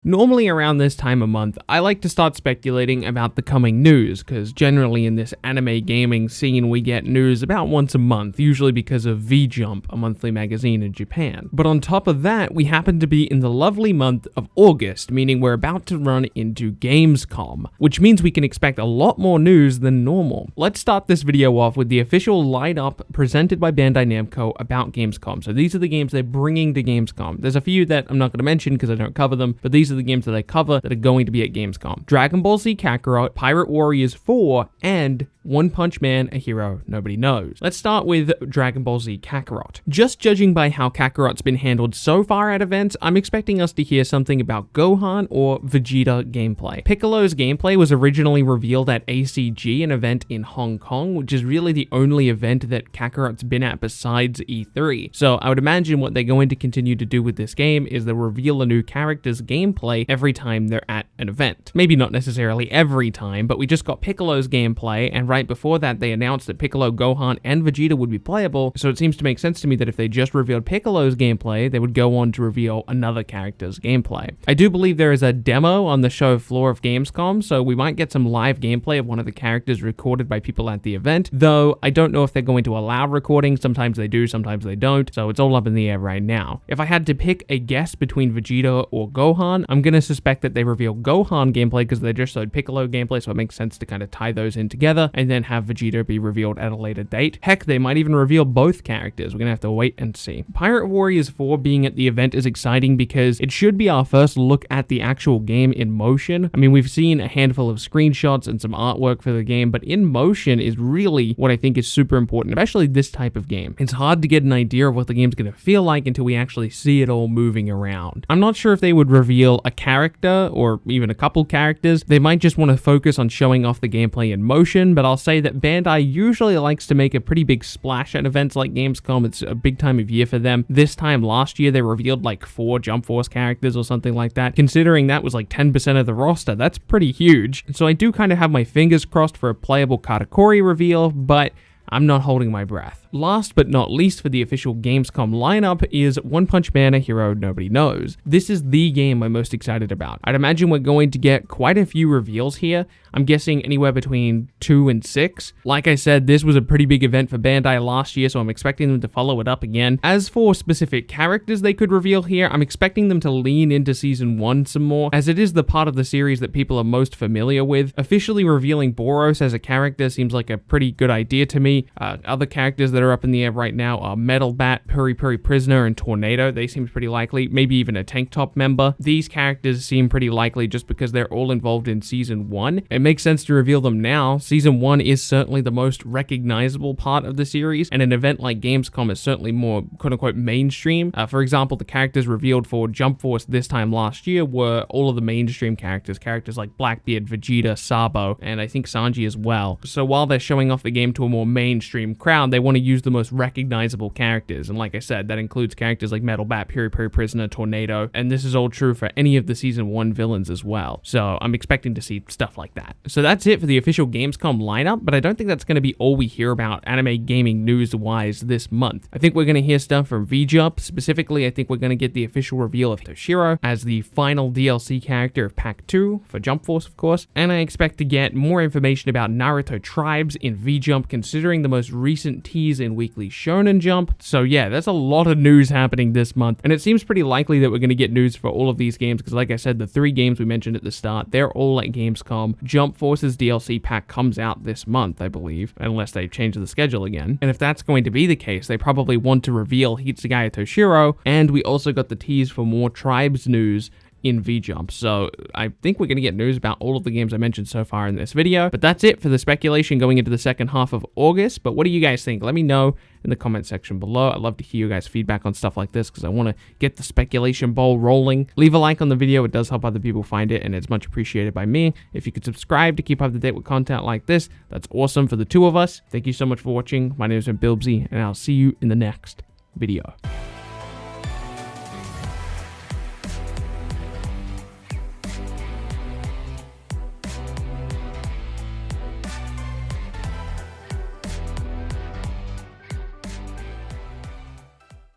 Normally around this time of month, I like to start speculating about the coming news, because generally in this anime gaming scene we get news about once a month, usually because of V-JUMP, a monthly magazine in Japan. But on top of that, we happen to be in the lovely month of August, meaning we're about to run into Gamescom, which means we can expect a lot more news than normal. Let's start this video off with the official lineup presented by Bandai Namco about Gamescom. So these are the games they're bringing to Gamescom. There's a few that I'm not going to mention because I don't cover them, but these are the games that I cover that are going to be at Gamescom. Dragon Ball Z Kakarot, Pirate Warriors 4, and One Punch Man, a hero nobody knows. Let's start with Dragon Ball Z Kakarot. Just judging by how Kakarot's been handled so far at events, I'm expecting us to hear something about Gohan or Vegeta gameplay. Piccolo's gameplay was originally revealed at ACG, an event in Hong Kong, which is really the only event that Kakarot's been at besides E3. So I would imagine what they're going to continue to do with this game is they'll reveal a new character's gameplay every time they're at an event. Maybe not necessarily every time, but we just got Piccolo's gameplay, and right before that they announced that Piccolo, Gohan, and Vegeta would be playable, so it seems to make sense to me that if they just revealed Piccolo's gameplay, they would go on to reveal another character's gameplay. I do believe there is a demo on the show floor of Gamescom, so we might get some live gameplay of one of the characters recorded by people at the event, though I don't know if they're going to allow recording. Sometimes they do, sometimes they don't, so it's all up in the air right now. If I had to pick a guess between Vegeta or Gohan, I'm gonna suspect that they reveal Gohan gameplay because they just showed Piccolo gameplay, so it makes sense to kind of tie those in together and then have Vegeta be revealed at a later date. Heck, they might even reveal both characters. We're gonna have to wait and see. Pirate Warriors 4 being at the event is exciting because it should be our first look at the actual game in motion. I mean, we've seen a handful of screenshots and some artwork for the game, but in motion is really what I think is super important, especially this type of game. It's hard to get an idea of what the game's gonna feel like until we actually see it all moving around. I'm not sure if they would reveal a character or even a couple characters. They might just want to focus on showing off the gameplay in motion, but I'll say that Bandai usually likes to make a pretty big splash at events like Gamescom. It's a big time of year for them. This time last year, they revealed like 4 Jump Force characters or something like that. Considering that was like 10% of the roster, that's pretty huge. So I do kind of have my fingers crossed for a playable Katakuri reveal, but I'm not holding my breath. Last but not least for the official Gamescom lineup is One Punch Man, a hero nobody knows. This is the game I'm most excited about. I'd imagine we're going to get quite a few reveals here. I'm guessing anywhere between 2 and 6. Like I said, this was a pretty big event for Bandai last year, so I'm expecting them to follow it up again. As for specific characters they could reveal here, I'm expecting them to lean into Season 1 some more, as it is the part of the series that people are most familiar with. Officially revealing Boros as a character seems like a pretty good idea to me. Other characters that are up in the air right now are Metal Bat, Puri Puri Prisoner, and Tornado. They seem pretty likely. Maybe even a Tank Top member. These characters seem pretty likely just because they're all involved in Season 1. It makes sense to reveal them now. Season 1 is certainly the most recognizable part of the series, and an event like Gamescom is certainly more quote-unquote mainstream. For example, the characters revealed for Jump Force this time last year were all of the mainstream characters like Blackbeard, Vegeta, Sabo, and I think Sanji as well. So while they're showing off the game to a more mainstream crowd, they want to use the most recognizable characters, and like I said, that includes characters like Metal Bat, Puri Puri Prisoner, Tornado, and this is all true for any of the Season 1 villains as well. So I'm expecting to see stuff like that. So that's it for the official Gamescom lineup, but I don't think that's going to be all we hear about anime gaming news-wise this month. I think we're going to hear stuff from V-JUMP. Specifically, I think we're going to get the official reveal of Toshiro as the final DLC character of Pack 2 for Jump Force, of course, and I expect to get more information about Naruto tribes in V-JUMP, considering the most recent tease in Weekly Shonen Jump. So yeah, there's a lot of news happening this month, and it seems pretty likely that we're going to get news for all of these games, because like I said, the 3 games we mentioned at the start, they're all at Gamescom. Jump Force's DLC pack comes out this month, I believe, unless they change the schedule again. And if that's going to be the case, they probably want to reveal Hitsugaya Toshiro, and we also got the tease for more tribes news in V-JUMP. So I think we're going to get news about all of the games I mentioned so far in this video. But that's it for the speculation going into the second half of August. But what do you guys think? Let me know in the comment section below. I'd love to hear you guys' feedback on stuff like this because I want to get the speculation ball rolling. Leave a like on the video. It does help other people find it, and it's much appreciated by me. If you could subscribe to keep up to date with content like this, that's awesome for the 2 of us. Thank you so much for watching. My name has been Bilbzy, and I'll see you in the next video.